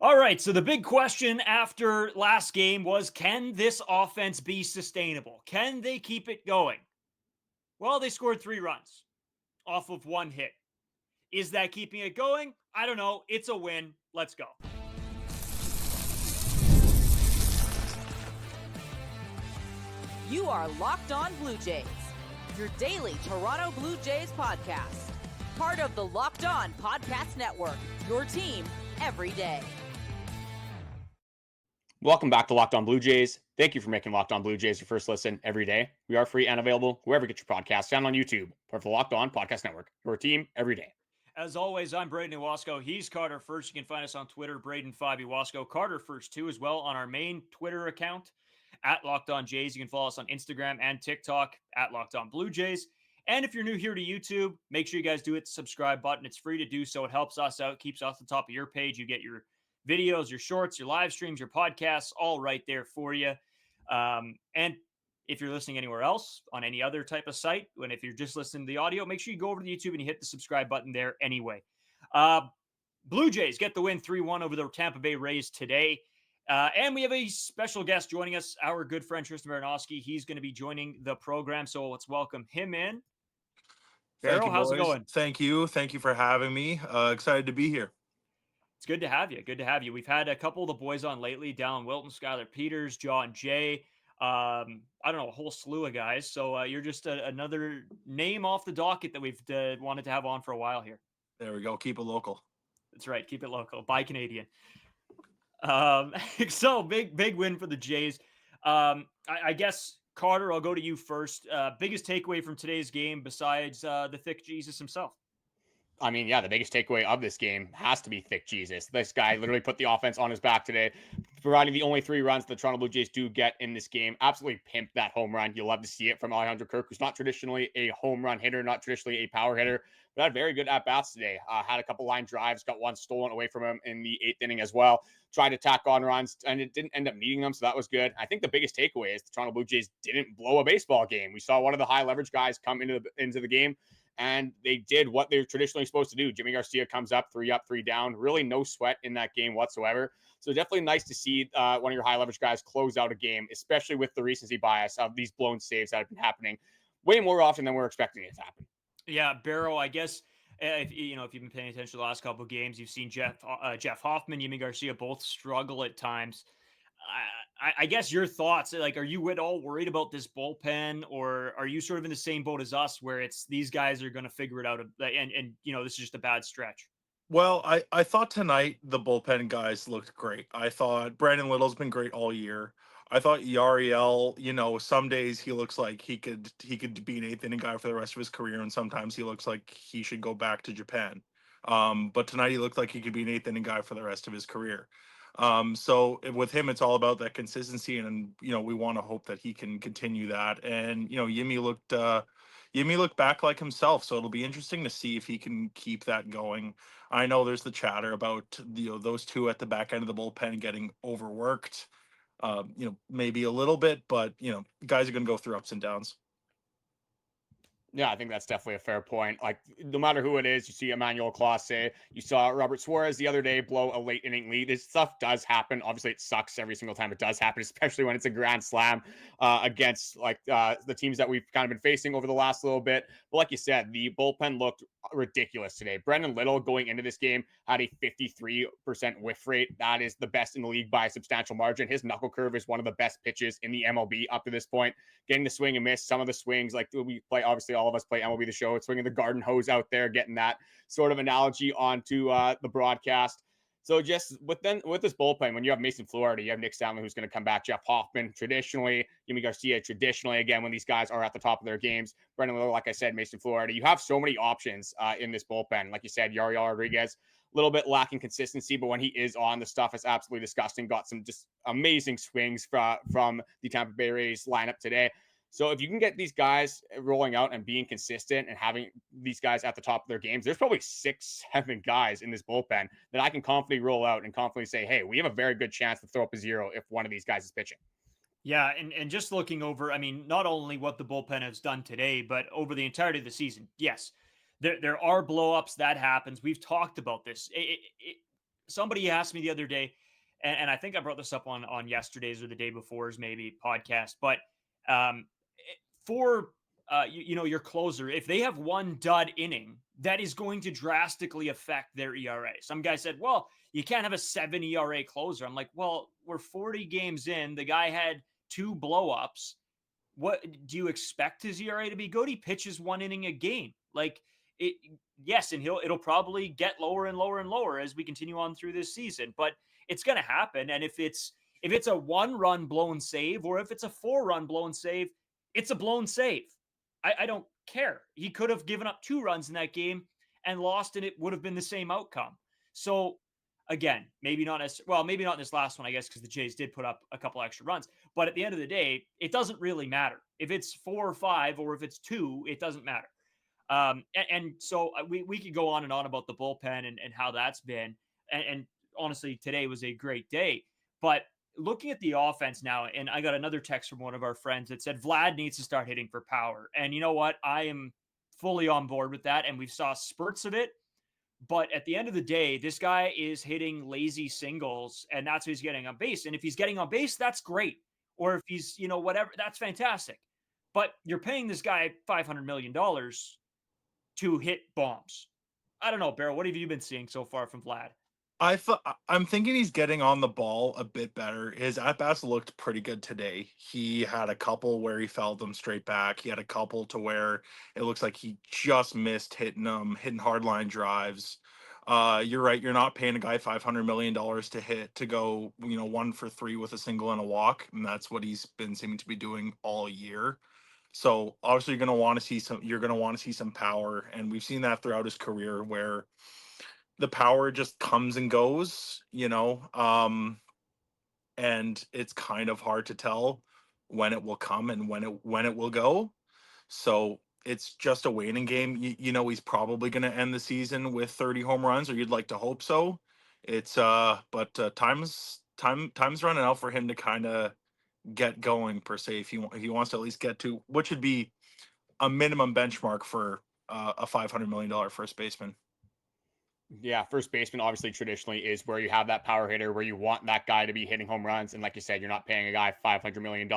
All right, so the big question after last game was, can this offense be sustainable? Can they keep it going? Well, they scored 3 runs off of 1 hit. Is that keeping it going? I don't know. It's a win. Let's go. You are Locked On Blue Jays, your daily Toronto Blue Jays podcast. Part of the Locked On Podcast Network, your team every day. Welcome back to Locked On Blue Jays. Thank you for making Locked On Blue Jays your first listen every day. We are free and available wherever you get your podcasts. Found on YouTube, part of the Locked On Podcast Network, your team every day. As always, I'm Braden Iwasko. He's Carter First. You can find us on Twitter, Braden5 Iwasko. Carter First, too, as well on our main Twitter account, at Locked On Jays. You can follow us on Instagram and TikTok, at Locked On Blue Jays. And if you're new here to YouTube, make sure you guys do hit the subscribe button. It's free to do so. It helps us out, keeps us at the top of your page. You get your videos, your shorts, your live streams, your podcasts, all right there for you. And if you're listening anywhere else on any other type of site, and if you're just listening to the audio, make sure you go over to YouTube and you hit the subscribe button there anyway. Blue Jays get the win 3-1 over the Tampa Bay Rays today. And we have a special guest joining us, our good friend Tristan Baranoski. He's going to be joining the program, so let's welcome him in. Thank you, how's it boys. going? Thank you. Thank you for having me. Excited to be here. It's good to have you. Good to have you. We've had a couple of the boys on lately, Dallin Wilton, Skylar Peters, John Jay. I don't know, a whole slew of guys. So you're just another name off the docket that we've wanted to have on for a while here. There we go. Keep it local. That's right. Keep it local. Buy Canadian. So big win for the Jays. I guess, Carter, I'll go to you first. Biggest takeaway from today's game besides the thick Jesus himself? I mean, yeah, the biggest takeaway of this game has to be thick Jesus. This guy literally put the offense on his back today, providing the only 3 runs the Toronto Blue Jays do get in this game. Absolutely pimped that home run. You love to see it from Alejandro Kirk, who's not traditionally a home run hitter, not traditionally a power hitter, but had very good at-bats today. Had a couple line drives, got one stolen away from him in the 8th inning as well. Tried to tack on runs, and it didn't end up needing them, so that was good. I think the biggest takeaway is the Toronto Blue Jays didn't blow a baseball game. We saw one of the high leverage guys come into the game, and they did what they're traditionally supposed to do. Yimi Garcia comes up, 3 up, 3 down. Really no sweat in that game whatsoever. So definitely nice to see one of your high leverage guys close out a game, especially with the recency bias of these blown saves that have been happening way more often than we're expecting it to happen. Yeah, Barrow, I guess, if you've been paying attention to the last couple of games, you've seen Jeff Hoffman, Yimi Garcia both struggle at times. I guess your thoughts, like, are you at all worried about this bullpen, or are you sort of in the same boat as us where it's these guys are going to figure it out and this is just a bad stretch? Well, I thought tonight the bullpen guys looked great. I thought Brandon Little's been great all year. I thought Yariel, some days he looks like he could be an 8th inning guy for the rest of his career, and sometimes he looks like he should go back to Japan. But tonight he looked like he could be an 8th inning guy for the rest of his career. So with him, it's all about that consistency, and we want to hope that he can continue that. And Yimi looked back like himself, so it'll be interesting to see if he can keep that going. I know there's the chatter about those 2 at the back end of the bullpen getting overworked, maybe a little bit, but guys are going to go through ups and downs. Yeah, I think that's definitely a fair point. Like, no matter who it is, you see Emmanuel Clase, you saw Robert Suarez the other day blow a late inning lead. This stuff does happen. Obviously, it sucks every single time it does happen, especially when it's a grand slam against the teams that we've kind of been facing over the last little bit. But like you said, the bullpen looked ridiculous today. Brendan Little going into this game had a 53% whiff rate. That is the best in the league by a substantial margin. His knuckle curve is one of the best pitches in the MLB up to this point. Getting the swing and miss, some of the swings, like we play, obviously all of us play MLB The Show, it's swinging the garden hose out there, getting that sort of analogy onto the broadcast. So just with this bullpen, when you have Mason Fluharty, you have Nick Sandlin, who's going to come back, Jeff Hoffman, traditionally, Yimi Garcia, traditionally, again, when these guys are at the top of their games, Brendan Little, like I said, Mason Fluharty, you have so many options in this bullpen. Like you said, Yariel Rodriguez, a little bit lacking consistency, but when he is on, the stuff is absolutely disgusting. Got some just amazing swings from the Tampa Bay Rays lineup today. So if you can get these guys rolling out and being consistent and having these guys at the top of their games, there's probably 6-7 guys in this bullpen that I can confidently roll out and confidently say, hey, we have a very good chance to throw up a 0 if one of these guys is pitching. Yeah, and just looking over, I mean, not only what the bullpen has done today, but over the entirety of the season, yes, there are blow-ups. That happens. We've talked about this. somebody asked me the other day, and I think I brought this up on yesterday's or the day before's maybe podcast, but for your closer, if they have one dud inning, that is going to drastically affect their ERA. Some guy said, well, you can't have a 7 ERA closer. I'm like, well, we're 40 games in. The guy had 2 blow-ups. What do you expect his ERA to be good? He pitches 1 inning a game. Like it, yes, and it'll probably get lower and lower and lower as we continue on through this season, but it's going to happen. And if it's a 1-run blown save or if it's a 4-run blown save, it's a blown save. I don't care. He could have given up 2 runs in that game and lost, and it would have been the same outcome. So again, maybe not in this last one, I guess, because the Jays did put up a couple extra runs. But at the end of the day, it doesn't really matter. If it's 4 or 5 or if it's 2, it doesn't matter. So we could go on and on about the bullpen and how that's been. And honestly, today was a great day. But looking at the offense now, and I got another text from one of our friends that said Vlad needs to start hitting for power. And you know what? I am fully on board with that. And we've saw spurts of it. But at the end of the day, this guy is hitting lazy singles, and that's what he's getting on base. And if he's getting on base, that's great. Or if he's, whatever, that's fantastic. But you're paying this guy $500 million to hit bombs. I don't know, Barrow, what have you been seeing so far from Vlad? I'm thinking he's getting on the ball a bit better. His at-bats looked pretty good today. He had a couple where he fouled them straight back. He had a couple to where it looks like he just missed hitting hard line drives. You're right. You're not paying a guy $500 million to go, 1 for 3 with a single and a walk. And that's what he's been seeming to be doing all year. So obviously you're going to want to see some power. And we've seen that throughout his career where the power just comes and goes, and it's kind of hard to tell when it will come and when it will go. So it's just a waiting game. He's probably going to end the season with 30 home runs, or you'd like to hope so. It's but time's running out for him to kind of get going per se. If he wants to at least get to what should be a minimum benchmark for a $500 million first baseman. Yeah, first baseman obviously traditionally is where you have that power hitter, where you want that guy to be hitting home runs. And like you said, you're not paying a guy $500 million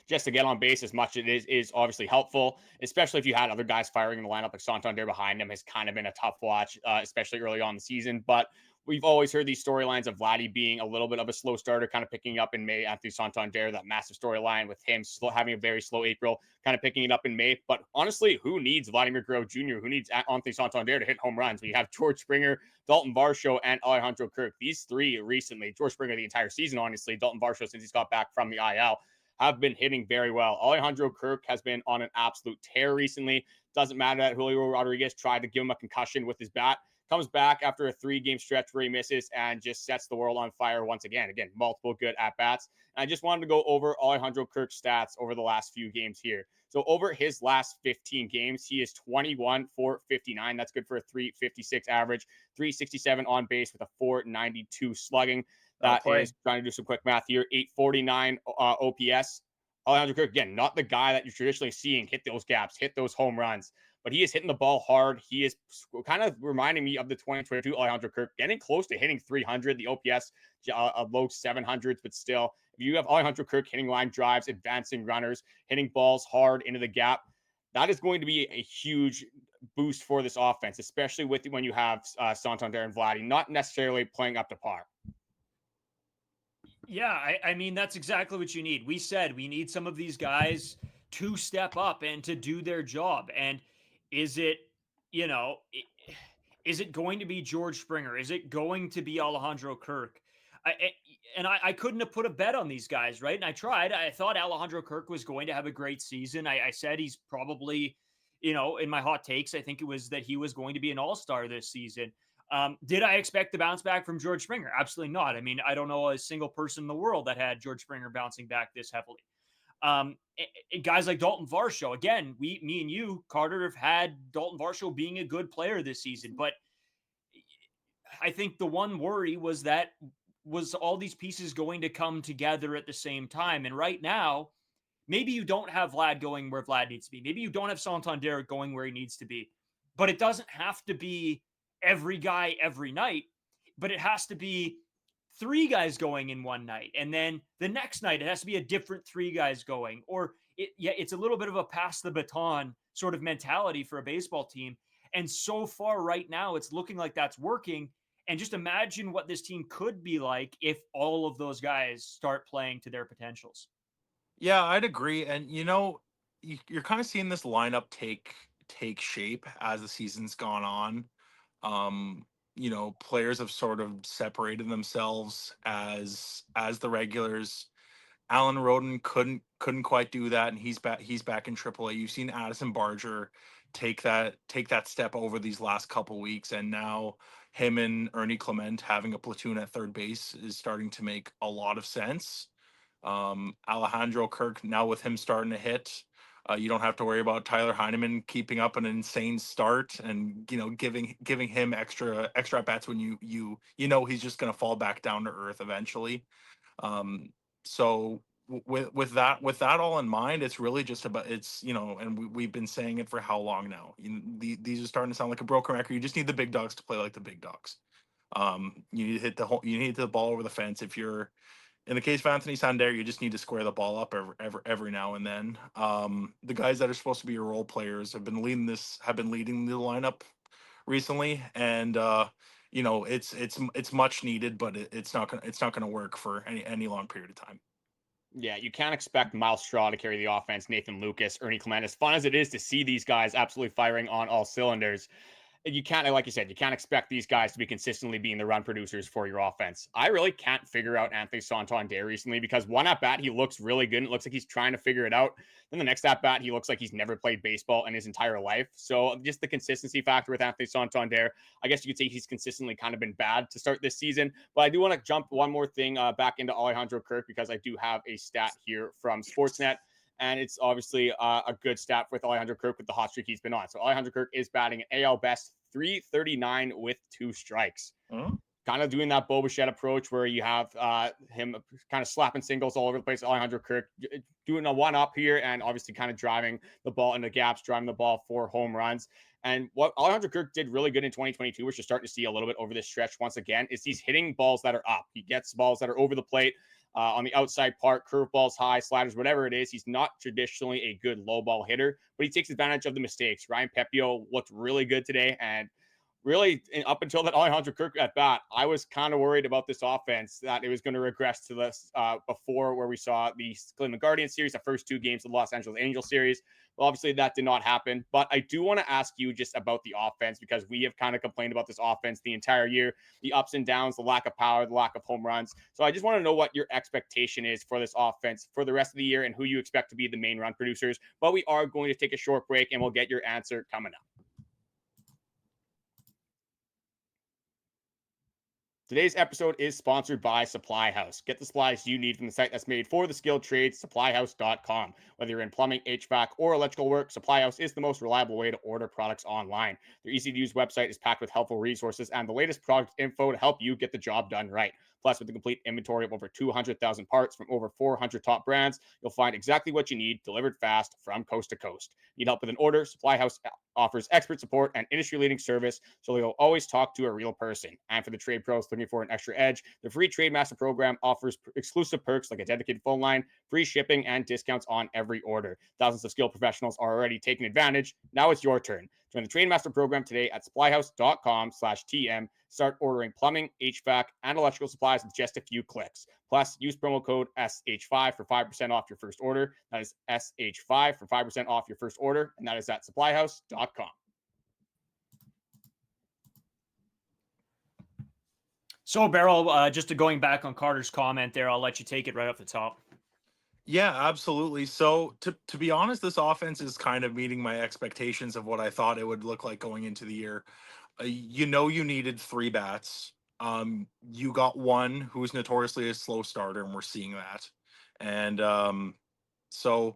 just to get on base. As much as it is obviously helpful, especially if you had other guys firing in the lineup, like Santander behind him has kind of been a tough watch, especially early on in the season. But we've always heard these storylines of Vladdy being a little bit of a slow starter, kind of picking up in May. Anthony Santander, that massive storyline with him having a very slow April, kind of picking it up in May. But honestly, who needs Vladimir Guerrero Jr.? Who needs Anthony Santander to hit home runs? We have George Springer, Daulton Varsho, and Alejandro Kirk. These 3 recently, George Springer the entire season, honestly. Daulton Varsho, since he's got back from the IL, have been hitting very well. Alejandro Kirk has been on an absolute tear recently. Doesn't matter that Julio Rodriguez tried to give him a concussion with his bat. Comes back after a 3-game stretch where he misses and just sets the world on fire once again. Again, multiple good at-bats. And I just wanted to go over Alejandro Kirk's stats over the last few games here. So over his last 15 games, he is 21 for 59. That's good for a 356 average, 367 on base with a 492 slugging. That is, trying to do some quick math here, 849 OPS. Alejandro Kirk, again, not the guy that you're traditionally seeing hit those gaps, hit those home runs, but he is hitting the ball hard. He is kind of reminding me of the 2022 Alejandro Kirk, getting close to hitting 300, the OPS low 700s, but still, if you have Alejandro Kirk hitting line drives, advancing runners, hitting balls hard into the gap, that is going to be a huge boost for this offense, especially when you have Santander and Vladdy not necessarily playing up to par. Yeah, I mean, that's exactly what you need. We said we need some of these guys to step up and to do their job. And is it going to be George Springer? Is it going to be Alejandro Kirk? I couldn't have put a bet on these guys, right? And I tried. I thought Alejandro Kirk was going to have a great season. I said he's probably, in my hot takes, I think it was that he was going to be an all-star this season. Did I expect the bounce back from George Springer? Absolutely not. I mean, I don't know a single person in the world that had George Springer bouncing back this heavily. Guys like Daulton Varsho, again, me and you, Carter, have had Daulton Varsho being a good player this season. But I think the one worry was all these pieces going to come together at the same time. And right now, maybe you don't have Vlad going where Vlad needs to be. Maybe you don't have Santander going where he needs to be. But it doesn't have to be every guy every night. but it has to be 3 guys going in one night. And then the next night, it has to be a different 3 guys going. Or it's a little bit of a pass the baton sort of mentality for a baseball team. And so far right now, it's looking like that's working. And just imagine what this team could be like if all of those guys start playing to their potentials. Yeah, I'd agree. And you're kind of seeing this lineup take shape as the season's gone on. Players have sort of separated themselves as the regulars. Alan Roden couldn't quite do that, and he's back in AAA. You've seen Addison Barger take that step over these last couple weeks, and now him and Ernie Clement having a platoon at third base is starting to make a lot of sense. Alejandro Kirk, now with him starting to hit, you don't have to worry about Tyler Heineman keeping up an insane start and giving him extra at bats when he's just going to fall back down to earth eventually. So with that all in mind, it's really just about and we've been saying it for how long now. These are starting to sound like a broken record. You just need the big dogs to play like the big dogs. You need to hit you need to hit the ball over the fence. If you're in the case of Anthony Santander, you just need to square the ball up every now and then. The guys that are supposed to be your role players have been leading the lineup recently, and it's much needed, but it's not gonna work for any long period of time. Yeah, you can't expect Miles Straw to carry the offense, Nathan Lucas, Ernie Clement. As fun as it is to see these guys absolutely firing on all cylinders, you can't, like you said, you can't expect these guys to be consistently being the run producers for your offense. I really can't figure out Anthony Santander recently because one at bat, he looks really good. And it looks like he's trying to figure it out. Then the next at bat, he looks like he's never played baseball in his entire life. So just the consistency factor with Anthony Santander, I guess you could say he's consistently kind of been bad to start this season. But I do want to jump one more thing back into Alejandro Kirk because I do have a stat here from Sportsnet. And it's obviously a good stat with Alejandro Kirk with the hot streak he's been on. So Alejandro Kirk is batting an AL best 339 with 2 strikes. Kind of doing that Bo Bichette approach where you have him kind of slapping singles all over the place. Alejandro Kirk doing a one-up here and obviously kind of driving the ball into gaps, driving the ball for home runs. And what Alejandro Kirk did really good in 2022, which you're starting to see a little bit over this stretch once again, is he's hitting balls that are up. He gets balls that are over the plate. On the outside part, curveballs, high sliders, whatever it is. He's not traditionally a good low ball hitter, but he takes advantage of the mistakes. Ryan Pepio looked really good today. And really, up until that Alejandro Kirk at bat, I was kind of worried about this offense, that it was going to regress to this before where we saw the Cleveland Guardians series, the first 2 games of the Los Angeles Angels series. Well, obviously, that did not happen. But I do want to ask you just about the offense because we have kind of complained about this offense the entire year, the ups and downs, the lack of power, the lack of home runs. So I just want to know what your expectation is for this offense for the rest of the year and who you expect to be the main run producers. But we are going to take a short break and we'll get your answer coming up. Today's episode is sponsored by Supply House. Get the supplies you need from the site that's made for the skilled trades, supplyhouse.com. Whether you're in plumbing, HVAC, or electrical work, Supply House is the most reliable way to order products online. Their easy-to-use website is packed with helpful resources and the latest product info to help you get the job done right. Plus, with a complete inventory of over 200,000 parts from over 400 top brands, you'll find exactly what you need delivered fast from coast to coast. Need help with an order? Supply House offers expert support and industry-leading service, so you'll always talk to a real person. And for the trade pros looking for an extra edge, the free Trade Master program offers exclusive perks like a dedicated phone line, free shipping, and discounts on every order. Thousands of skilled professionals are already taking advantage. Now it's your turn. Join the Trade Master program today at supplyhouse.com/TM. Start ordering plumbing, HVAC, and electrical supplies with just a few clicks. Plus, use promo code SH5 for 5% off your first order. That is SH5 for 5% off your first order, and that is at supplyhouse.com. So, Beryl, just going back on Carter's comment there, I'll let you take it right off the top. Yeah, absolutely. So to be honest, this offense is kind of meeting my expectations of what I thought it would look like going into the year. You needed 3 bats. You got one who's notoriously a slow starter, and we're seeing that. And so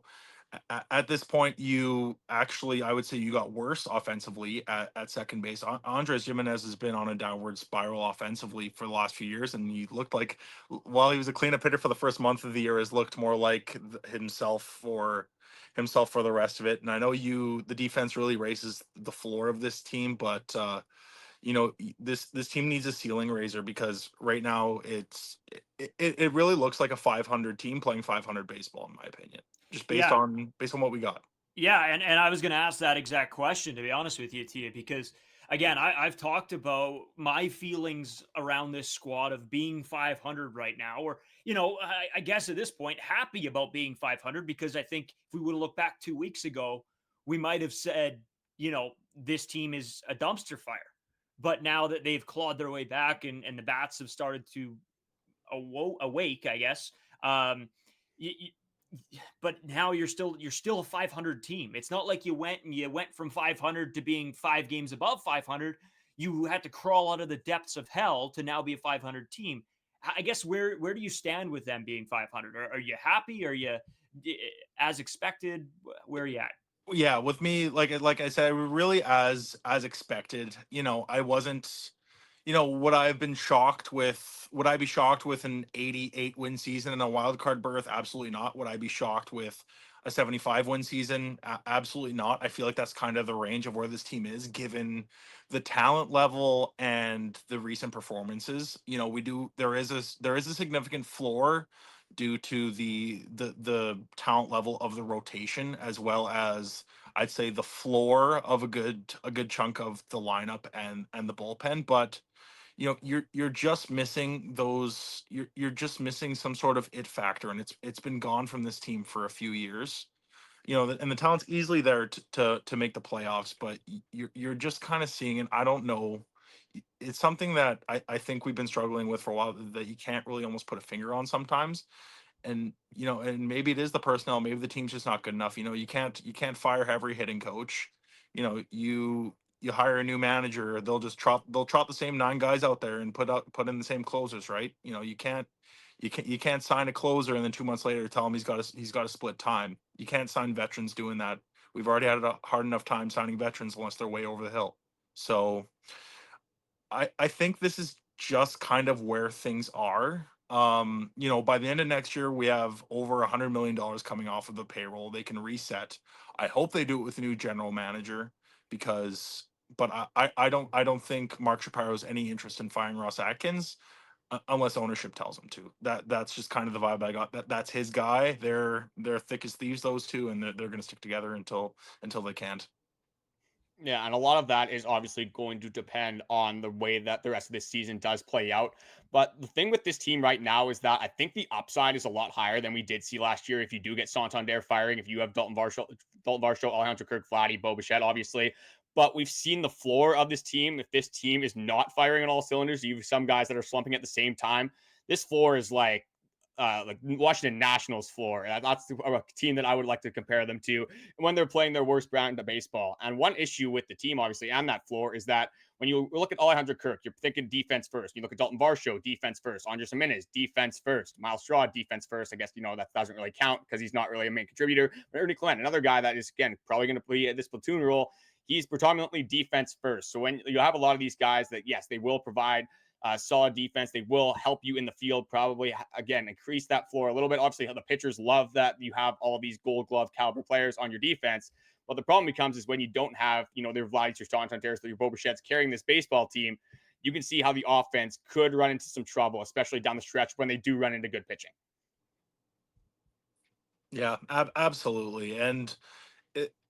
at this point, you actually, I would say you got worse offensively at second base. Andrus Gimenez has been on a downward spiral offensively for the last few years, and he looked like, while he was a cleanup hitter for the first month of the year, has looked more like himself for the rest of it. And I know the defense really raises the floor of this team, but this team needs a ceiling raiser, because right now it really looks like a 500 team playing 500 baseball, in my opinion, just Yeah. based on what we got. Yeah, and I was going to ask that exact question, to be honest with you, Tia, because again, I've talked about my feelings around this squad of being 500 right now, or I guess at this point, happy about being 500, because I think if we would have looked back 2 weeks ago, we might have said, this team is a dumpster fire. But now that they've clawed their way back, and the bats have started to awake, I guess. Um, you, but now you're still a 500 team. It's not like you went from 500 to being 5 games above 500. You had to crawl out of the depths of hell to now be a 500 team. I guess where do you stand with them being 500? Are you happy? Are you as expected? Where are you at? Yeah, with me, like I said, really as expected. I wasn't. Would I be shocked with an 88 win season and a wild card berth? Absolutely not. Would I be shocked with a 75 win season? Absolutely not. I feel like that's kind of the range of where this team is, given the talent level and the recent performances. There is a significant floor due to the talent level of the rotation, as well as I'd say the floor of a good chunk of the lineup and the bullpen. But you're just missing those. You're just missing some sort of it factor, and it's been gone from this team for a few years. And the talent's easily there to make the playoffs, but you're just kind of seeing it. I don't know. It's something that I think we've been struggling with for a while, that you can't really almost put a finger on sometimes. And maybe it is the personnel, maybe the team's just not good enough. You can't fire every hitting coach. You hire a new manager, they'll trot the same 9 guys out there and put in the same closers, right? You can't sign a closer and then 2 months later tell him he's got a split time. You can't sign veterans doing that. We've already had a hard enough time signing veterans unless they're way over the hill. So I think this is just kind of where things are. By the end of next year, we have over $100 million coming off of the payroll. They can reset. I hope they do it with a new general manager, because, but I don't think Mark Shapiro has any interest in firing Ross Atkins, unless ownership tells him to. That's just kind of the vibe I got. That's his guy. They're thick as thieves, those two, and they're going to stick together until they can't. Yeah, and a lot of that is obviously going to depend on the way that the rest of this season does play out. But the thing with this team right now is that I think the upside is a lot higher than we did see last year. If you do get Santander firing, if you have Varsho, Alejandro Kirk, Vladdy, Bichette, obviously. But we've seen the floor of this team. If this team is not firing on all cylinders, you have some guys that are slumping at the same time. This floor is like Washington Nationals floor. That's a team that I would like to compare them to when they're playing their worst brand of baseball. And one issue with the team, obviously, and that floor is that when you look at Alejandro Kirk, you're thinking defense first. You look at Daulton Varsho, defense first. Andrus Gimenez, defense first. Miles Straw, defense first. I guess, that doesn't really count because he's not really a main contributor. But Ernie Clement, another guy that is, again, probably going to play this platoon role. He's predominantly defense first. So when you have a lot of these guys that, yes, they will provide solid defense. They will help you in the field, probably, again, increase that floor a little bit. Obviously, the pitchers love that you have all these gold glove caliber players on your defense. But the problem becomes is when you don't have, their Vladimir, your Santander, your Bichette's carrying this baseball team, you can see how the offense could run into some trouble, especially down the stretch when they do run into good pitching. Yeah, absolutely. And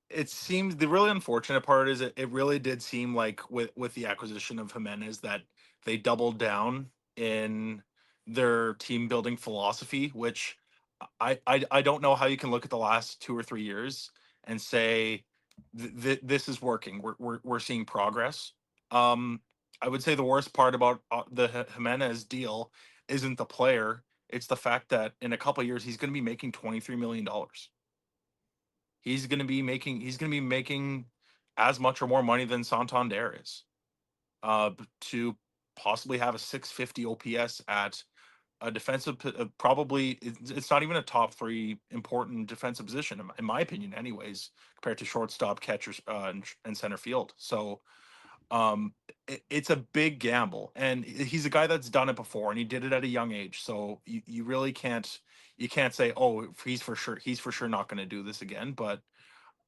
it seems, the really unfortunate part is it really did seem like with the acquisition of Jimenez that they doubled down in their team building philosophy, which I don't know how you can look at the last 2 or 3 years and say this is working. We're seeing progress. I would say the worst part about the Jimenez deal isn't the player; it's the fact that in a couple of years he's going to be making $23 million. He's going to be making as much or more money than Santander is, to possibly have a 650 OPS at a defensive, probably it's not even a top 3 important defensive position in my opinion, anyways, compared to shortstop, catchers, and center field. So it's a big gamble, and he's a guy that's done it before, and he did it at a young age. So you really can't say, oh, he's for sure not going to do this again. But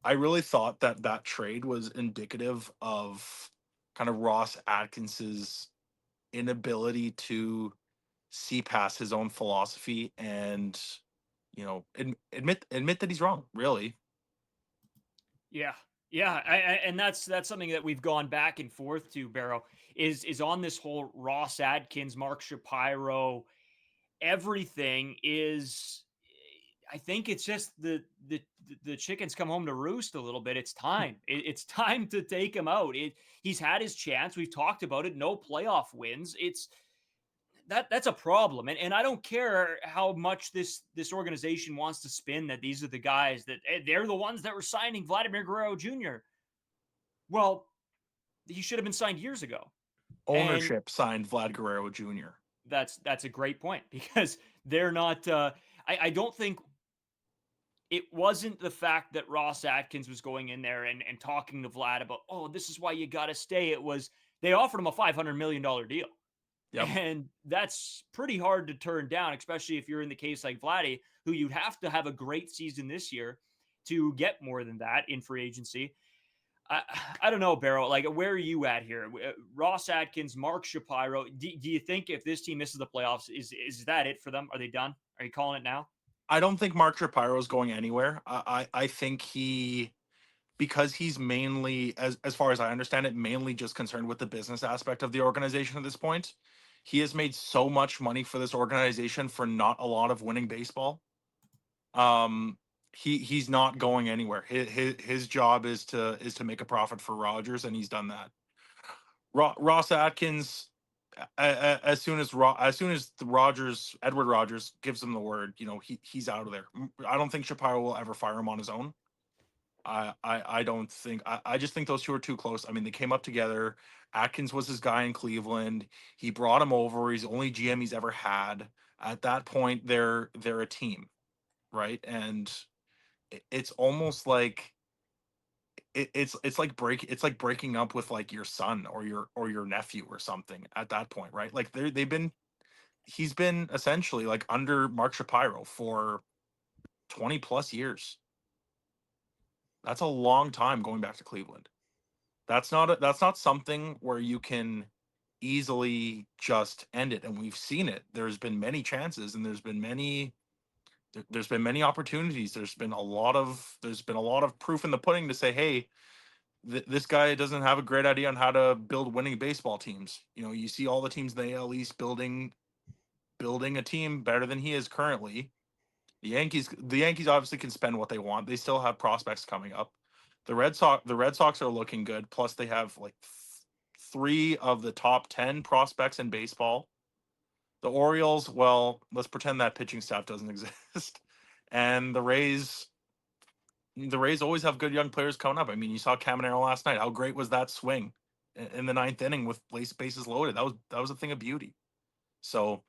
I really thought that trade was indicative of kind of Ross Atkins's inability to see past his own philosophy and, admit that he's wrong, really. Yeah. Yeah, and that's something that we've gone back and forth to, Barrow, is on this whole Ross Atkins, Mark Shapiro, everything is. I think it's just the chickens come home to roost a little bit. It's time. It's time to take him out. He's had his chance. We've talked about it. No playoff wins. That's a problem. And I don't care how much this organization wants to spin that these are the guys that they're the ones that were signing Vladimir Guerrero Jr. Well, he should have been signed years ago. Ownership signed Vlad Guerrero Jr. That's a great point, because they're not. I don't think it wasn't the fact that Ross Atkins was going in there and talking to Vlad about, oh, this is why you got to stay. It was they offered him a $500 million deal. Yep. And that's pretty hard to turn down, especially if you're in the case like Vladdy, who you'd have to have a great season this year to get more than that in free agency. I don't know, Barrow. Like, where are you at here? Ross Atkins, Mark Shapiro. Do you think if this team misses the playoffs, is that it for them? Are they done? Are you calling it now? I don't think Mark Shapiro is going anywhere. I think because he's mainly, as far as I understand it, mainly just concerned with the business aspect of the organization at this point. He has made so much money for this organization for not a lot of winning baseball. He's not going anywhere. His job is to make a profit for Rogers, and he's done that. Ross Atkins, as soon as Edward Rogers gives him the word, he's out of there. I don't think Shapiro will ever fire him on his own. I don't think. I just think those two are too close. I mean, they came up together. Atkins was his guy in Cleveland. He brought him over. He's the only GM he's ever had. At that point, they're a team, right? And it's almost like it's like breaking up with like your son or your nephew or something at that point, right? Like he's been essentially like under Mark Shapiro for 20 plus years. That's a long time going back to Cleveland. That's not something where you can easily just end it. And we've seen it. There's been many chances, and there's been many opportunities. There's been a lot of proof in the pudding to say, hey, this guy doesn't have a great idea on how to build winning baseball teams. You see all the teams in the AL East building a team better than he is currently. The Yankees obviously can spend what they want. They still have prospects coming up. The Red Sox are looking good. Plus, they have like 3 of the top 10 prospects in baseball. The Orioles, well, let's pretend that pitching staff doesn't exist. And the Rays always have good young players coming up. I mean, you saw Caminero last night. How great was that swing in the 9th inning with bases loaded? That was a thing of beauty. So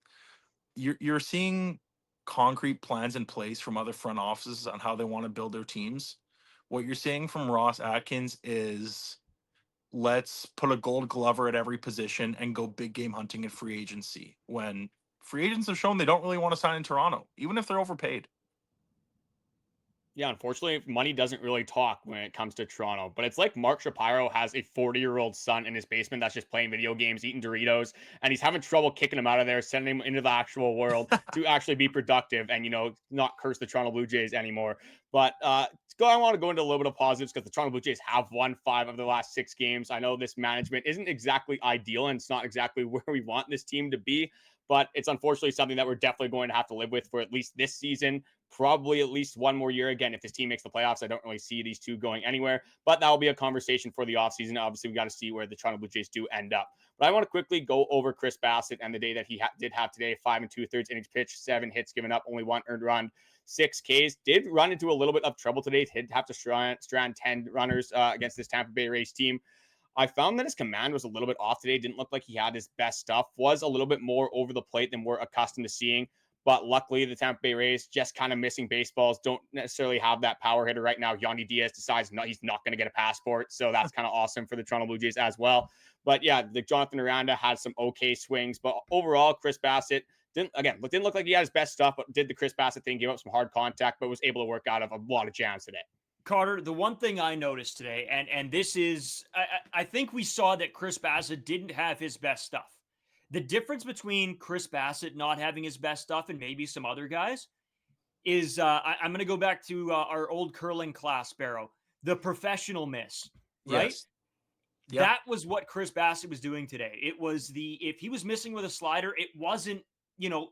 you're seeing concrete plans in place from other front offices on how they want to build their teams. What you're seeing from Ross Atkins is, let's put a gold glover at every position and go big game hunting in free agency, when free agents have shown they don't really want to sign in Toronto, even if they're overpaid. Yeah, unfortunately, money doesn't really talk when it comes to Toronto. But it's like Mark Shapiro has a 40-year-old son in his basement that's just playing video games, eating Doritos, and he's having trouble kicking him out of there, sending him into the actual world to actually be productive and, not curse the Toronto Blue Jays anymore. But I want to go into a little bit of positives, because the Toronto Blue Jays have won 5 of the last 6 games. I know this management isn't exactly ideal, and it's not exactly where we want this team to be, but it's unfortunately something that we're definitely going to have to live with for at least this season. Probably at least one more year. Again, if this team makes the playoffs, I don't really see these two going anywhere, but that will be a conversation for the offseason. Obviously, we got to see where the Toronto Blue Jays do end up. But I want to quickly go over Chris Bassitt and the day that he did have today. 5 2/3 innings pitched, 7 hits given up, only 1 earned run, 6 Ks. Did run into a little bit of trouble today. Did have to strand 10 runners against this Tampa Bay Rays team. I found that his command was a little bit off today. Didn't look like he had his best stuff. Was a little bit more over the plate than we're accustomed to seeing. But luckily, the Tampa Bay Rays just kind of missing baseballs. Don't necessarily have that power hitter right now. Yandy Diaz decides he's not going to get a passport. So that's kind of awesome for the Toronto Blue Jays as well. But yeah, the Jonathan Aranda had some okay swings. But overall, Chris Bassitt didn't look like he had his best stuff, but did the Chris Bassitt thing, gave up some hard contact, but was able to work out of a lot of jams today. Carter, the one thing I noticed today, and this is, I think we saw that Chris Bassitt didn't have his best stuff. The difference between Chris Bassitt not having his best stuff and maybe some other guys is, I'm going to go back to our old curling class, Barrow, the professional miss, right? Yes. Yep. That was what Chris Bassitt was doing today. It was if he was missing with a slider, it wasn't,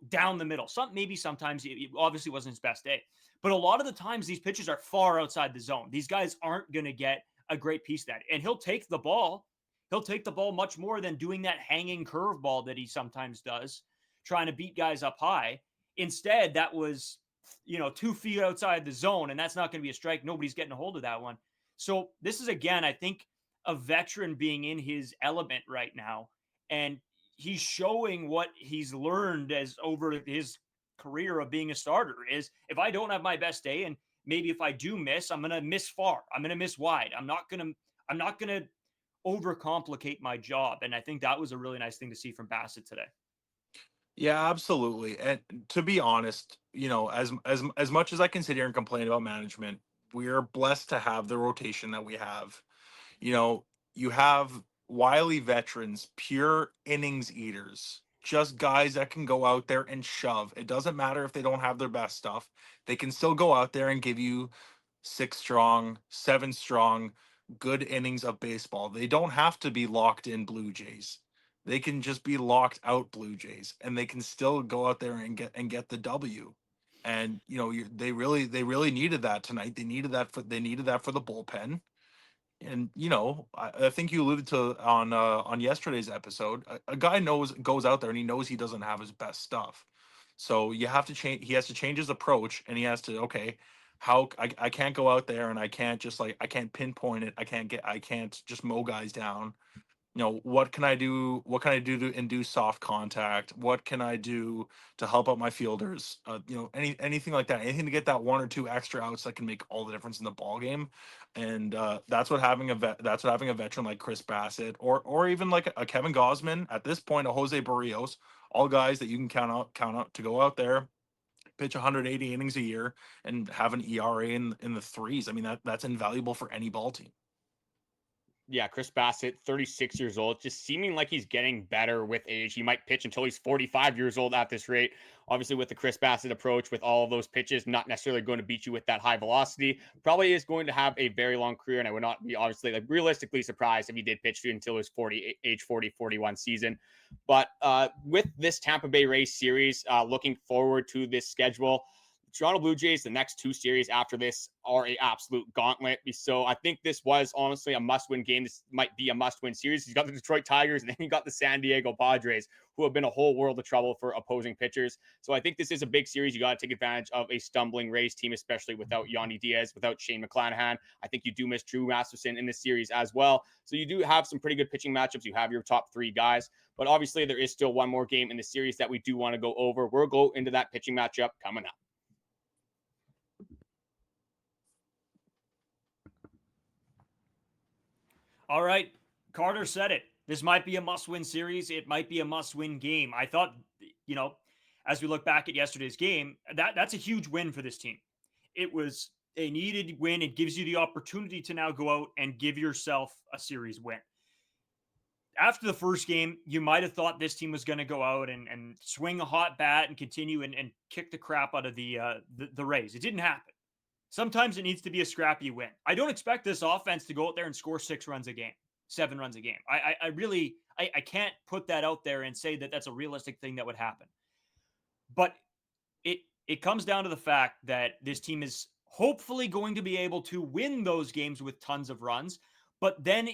down the middle. Maybe sometimes it obviously wasn't his best day. But a lot of the times these pitches are far outside the zone. These guys aren't going to get a great piece of that. And he'll take the ball. He'll take the ball much more than doing that hanging curveball that he sometimes does, trying to beat guys up high. Instead, that was, 2 feet outside the zone, and that's not going to be a strike. Nobody's getting a hold of that one. So this is, again, I think, a veteran being in his element right now. And he's showing what he's learned as over his career of being a starter is if I don't have my best day, and maybe if I do miss, I'm going to miss far. I'm going to miss wide. I'm not going to overcomplicate my job. And I think that was a really nice thing to see from Bassitt today. Yeah, absolutely. And to be honest, as much as I can sit here and complain about management, we are blessed to have the rotation that we have. You have wily veterans, pure innings eaters, just guys that can go out there and shove. It doesn't matter if they don't have their best stuff. They can still go out there and give you 6 strong, 7 strong, good innings of baseball. They don't have to be locked in Blue Jays. They can just be locked out Blue Jays, and they can still go out there and get the W. And they really needed that tonight. They needed that for the bullpen. And I think you alluded to on yesterday's episode, a guy goes out there and he knows he doesn't have his best stuff. So you have to change. He has to change his approach, and he has to I can't go out there and I can't just I can't pinpoint it. I can't just mow guys down. What can I do? What can I do to induce soft contact? What can I do to help out my fielders? Anything like that. Anything to get that 1 or 2 extra outs that can make all the difference in the ball game. And that's what having a veteran like Chris Bassitt or even like a Kevin Gausman at this point, a Jose Berrios, all guys that you can count out to go out there, pitch 180 innings a year, and have an ERA in the threes. I mean that's invaluable for any ball team. Yeah, Chris Bassitt, 36 years old, just seeming like he's getting better with age. He might pitch until he's 45 years old at this rate. Obviously, with the Chris Bassitt approach, with all of those pitches, not necessarily going to beat you with that high velocity. Probably is going to have a very long career, and I would not be obviously realistically surprised if he did pitch until his age 40, 41 season. But with this Tampa Bay Rays series, looking forward to this schedule. Toronto Blue Jays, the next 2 series after this are a absolute gauntlet. So I think this was honestly a must-win game. This might be a must-win series. You got the Detroit Tigers, and then you got the San Diego Padres, who have been a whole world of trouble for opposing pitchers. So I think this is a big series. You got to take advantage of a stumbling Rays team, especially without Yandy Diaz, without Shane McClanahan. I think you do miss Drew Masterson in this series as well. So you do have some pretty good pitching matchups. You have your top 3 guys. But obviously, there is still one more game in the series that we do want to go over. We'll go into that pitching matchup coming up. All right, Carter said it. This might be a must-win series. It might be a must-win game. I thought, as we look back at yesterday's game, that's a huge win for this team. It was a needed win. It gives you the opportunity to now go out and give yourself a series win. After the first game, you might have thought this team was going to go out and swing a hot bat and continue and kick the crap out of the Rays. It didn't happen. Sometimes it needs to be a scrappy win. I don't expect this offense to go out there and score 6 runs a game, 7 runs a game. I can't put that out there and say that that's a realistic thing that would happen. But it comes down to the fact that this team is hopefully going to be able to win those games with tons of runs, but then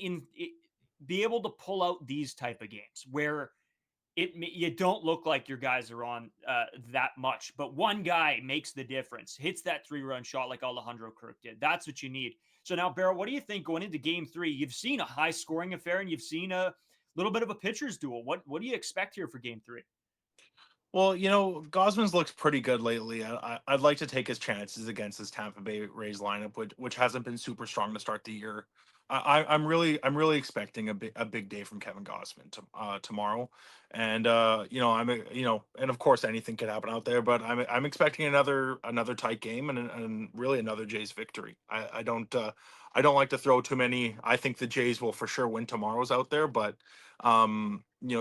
be able to pull out these type of games where you don't look like your guys are on that much, but one guy makes the difference, hits that 3-run shot like Alejandro Kirk did. That's what you need. So now, Barrow, what do you think going into game 3? You've seen a high scoring affair and you've seen a little bit of a pitcher's duel. What do you expect here for game 3? Well, Gausman's looked pretty good lately. I'd like to take his chances against this Tampa Bay Rays lineup, which hasn't been super strong to start the year. I'm really expecting a big day from Kevin Gausman tomorrow, and and of course anything could happen out there, but I'm expecting another tight game and really another Jays victory. I don't like to throw too many. I think the Jays will for sure win tomorrow's out there, but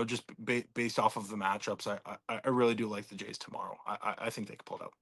just based off of the matchups, I really do like the Jays tomorrow. I think they can pull it out.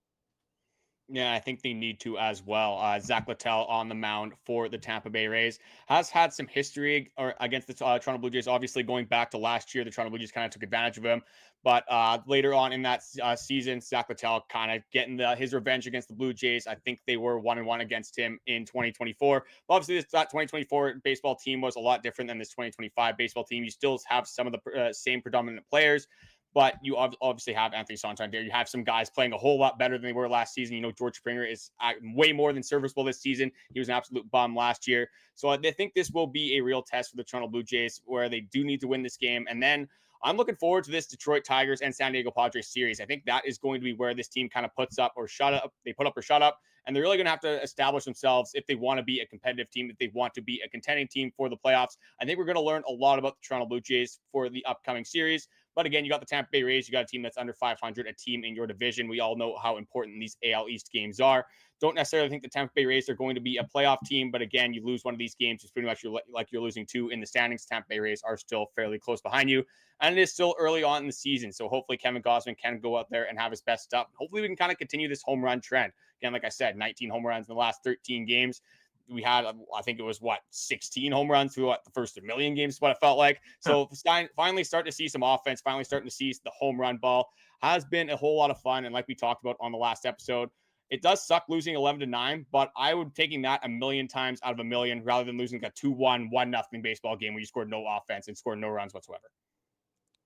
Yeah, I think they need to as well. Zach Littell on the mound for the Tampa Bay Rays has had some history against the Toronto Blue Jays. Obviously, going back to last year, the Toronto Blue Jays kind of took advantage of him. But later on in that season, Zach Littell kind of getting his revenge against the Blue Jays. I think they were 1-1 against him in 2024. But obviously, that 2024 baseball team was a lot different than this 2025 baseball team. You still have some of the same predominant players. But you obviously have Anthony Santander. You have some guys playing a whole lot better than they were last season. You know, George Springer is way more than serviceable this season. He was an absolute bum last year. So I think this will be a real test for the Toronto Blue Jays where they do need to win this game. And then I'm looking forward to this Detroit Tigers and San Diego Padres series. I think that is going to be where this team kind of puts up or shut up. They put up or shut up. And they're really going to have to establish themselves if they want to be a competitive team, if they want to be a contending team for the playoffs. I think we're going to learn a lot about the Toronto Blue Jays for the upcoming series. But again, you got the Tampa Bay Rays. You got a team that's under 500, a team in your division. We all know how important these AL East games are. Don't necessarily think the Tampa Bay Rays are going to be a playoff team, but again, you lose one of these games, it's pretty much you're losing two in the standings. Tampa Bay Rays are still fairly close behind you, and it is still early on in the season. So hopefully Kevin Gausman can go out there and have his best stuff. Hopefully we can kind of continue this home run trend. Again, like I said, 19 home runs in the last 13 games. We had, I think it was 16 home runs through the first 1 million games, is what it felt like. So finally starting to see some offense, finally starting to see the home run ball has been a whole lot of fun. And like we talked about on the last episode, it does suck losing 11-9, but I would taking that 1,000,000 times out of 1,000,000 rather than losing a 2-1, 1-0 baseball game where you scored no offense and scored no runs whatsoever.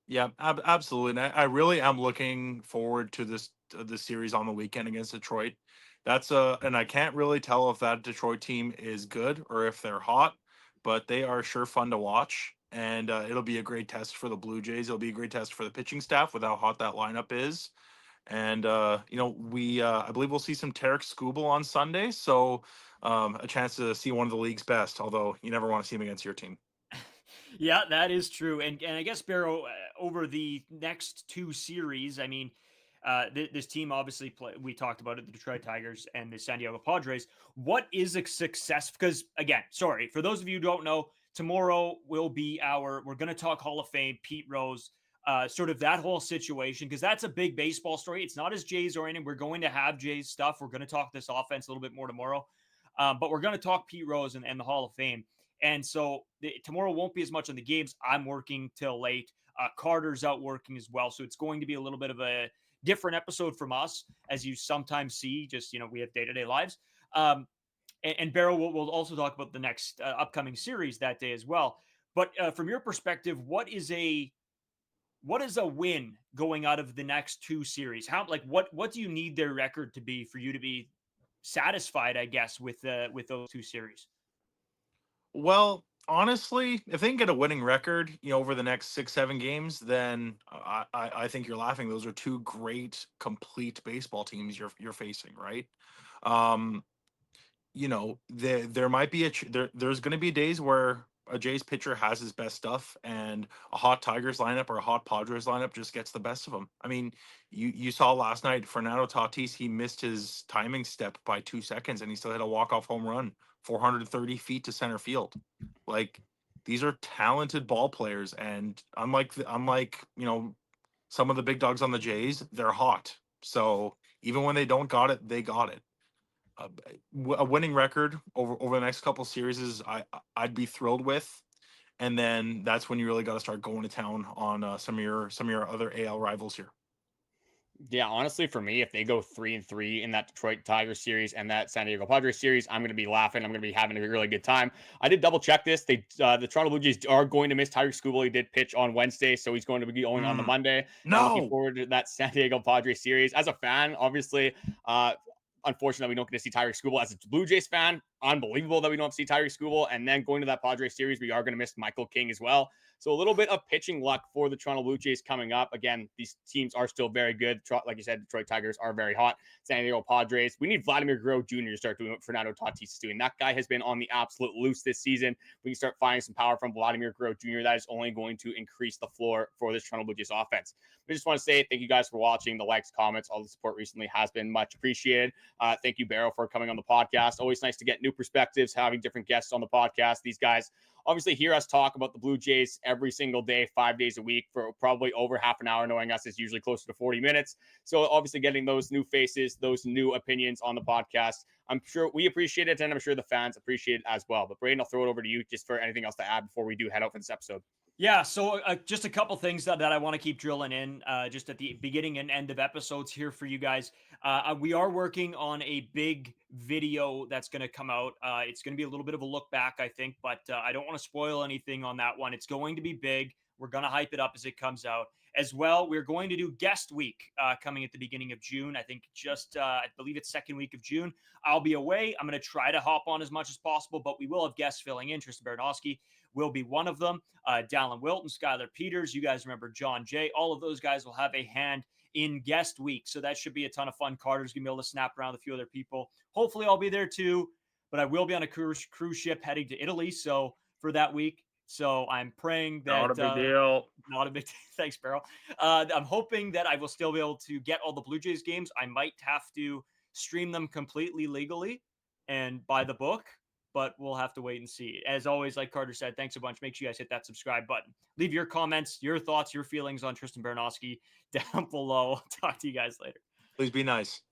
Yeah, absolutely. And I really am looking forward to this series on the weekend against Detroit. And I can't really tell if that Detroit team is good or if they're hot, but they are sure fun to watch. And it'll be a great test for the Blue Jays. It'll be a great test for the pitching staff with how hot that lineup is. And I believe we'll see some Tarek Skubal on Sunday, so a chance to see one of the league's best. Although you never want to see him against your team. Yeah, that is true. And I guess, Barrow, over the next two series, I mean, this team obviously we talked about it, the Detroit Tigers and the San Diego Padres. What is a success? Because again, sorry, for those of you who don't know, tomorrow will be we're going to talk Hall of Fame, Pete Rose, sort of that whole situation, because that's a big baseball story. It's not as Jays oriented. We're going to have Jays stuff. We're going to talk this offense a little bit more tomorrow. But we're going to talk Pete Rose and the Hall of Fame. And so tomorrow won't be as much on the games. I'm working till late. Carter's out working as well. So it's going to be a little bit of a different episode from us, as you sometimes see. Just, we have day-to-day lives. And Barrow will also talk about the next upcoming series that day as well. But from your perspective, what is a win going out of the next two series? What do you need their record to be for you to be satisfied, I guess, with those two series? Well, honestly, if they can get a winning record, over the next 6-7 games, then I think you're laughing. Those are two great, complete baseball teams you're facing, right? There might be there's going to be days where a Jays pitcher has his best stuff, and a hot Tigers lineup or a hot Padres lineup just gets the best of them. I mean, you saw last night, Fernando Tatis, he missed his timing step by 2 seconds, and he still hit a walk-off home run, 430 feet to center field. Like, these are talented ball players, and unlike some of the big dogs on the Jays, they're hot. So even when they don't got it, they got it. A winning record over the next couple series is I'd be thrilled with, and then that's when you really got to start going to town on some of your other AL rivals here. Yeah, honestly, for me, if they go 3-3 in that Detroit Tigers series and that San Diego Padres series, I'm going to be laughing. I'm going to be having a really good time. I did double check this. The Toronto Blue Jays are going to miss Tyler Skubal. He did pitch on Wednesday, so he's going to be going on the Monday. No, I'm looking forward to that San Diego Padres series. As a fan, obviously, unfortunately, we don't get to see Tyler Skubal. As a Blue Jays fan, unbelievable that we don't see Tyree Skubal. And then going to that Padres series, we are going to miss Michael King as well. So a little bit of pitching luck for the Toronto Blue Jays coming up. Again, these teams are still very good. Like you said, Detroit Tigers are very hot. San Diego Padres. We need Vladimir Guerrero Jr. to start doing what Fernando Tatis is doing. That guy has been on the absolute loose this season. We can start finding some power from Vladimir Guerrero Jr. That is only going to increase the floor for this Toronto Blue Jays offense. I just want to say thank you guys for watching. The likes, comments, all the support recently has been much appreciated. Thank you, Barrow, for coming on the podcast. Always nice to get new perspectives, having different guests on the podcast. These guys obviously hear us talk about the Blue Jays every single day, 5 days a week for probably over half an hour. Knowing us is usually closer to 40 minutes. So obviously getting those new faces, those new opinions on the podcast, I'm sure we appreciate it, and I'm sure the fans appreciate it as well. But Braden, I'll throw it over to you just for anything else to add before we do head out for this episode. Yeah, so just a couple things that I want to keep drilling in just at the beginning and end of episodes here for you guys. We are working on a big video that's going to come out. It's going to be a little bit of a look back, I think, but I don't want to spoil anything on that one. It's going to be big. We're going to hype it up as it comes out. As well, we're going to do guest week coming at the beginning of June. I think I believe it's second week of June. I'll be away. I'm going to try to hop on as much as possible, but we will have guests filling in. Tristan Baranoski will be one of them. Dallin Wilton, Skylar Peters. You guys remember John Jay. All of those guys will have a hand in guest week. So that should be a ton of fun. Carter's going to be able to snap around a few other people. Hopefully I'll be there too, but I will be on a cruise ship heading to Italy. So for that week. So I'm praying that Not a big deal. Not a big deal. Thanks, Barrel. I'm hoping that I will still be able to get all the Blue Jays games. I might have to stream them completely legally and by the book, but we'll have to wait and see. As always, like Carter said, thanks a bunch. Make sure you guys hit that subscribe button. Leave your comments, your thoughts, your feelings on Tristan Baranoski down below. I'll talk to you guys later. Please be nice.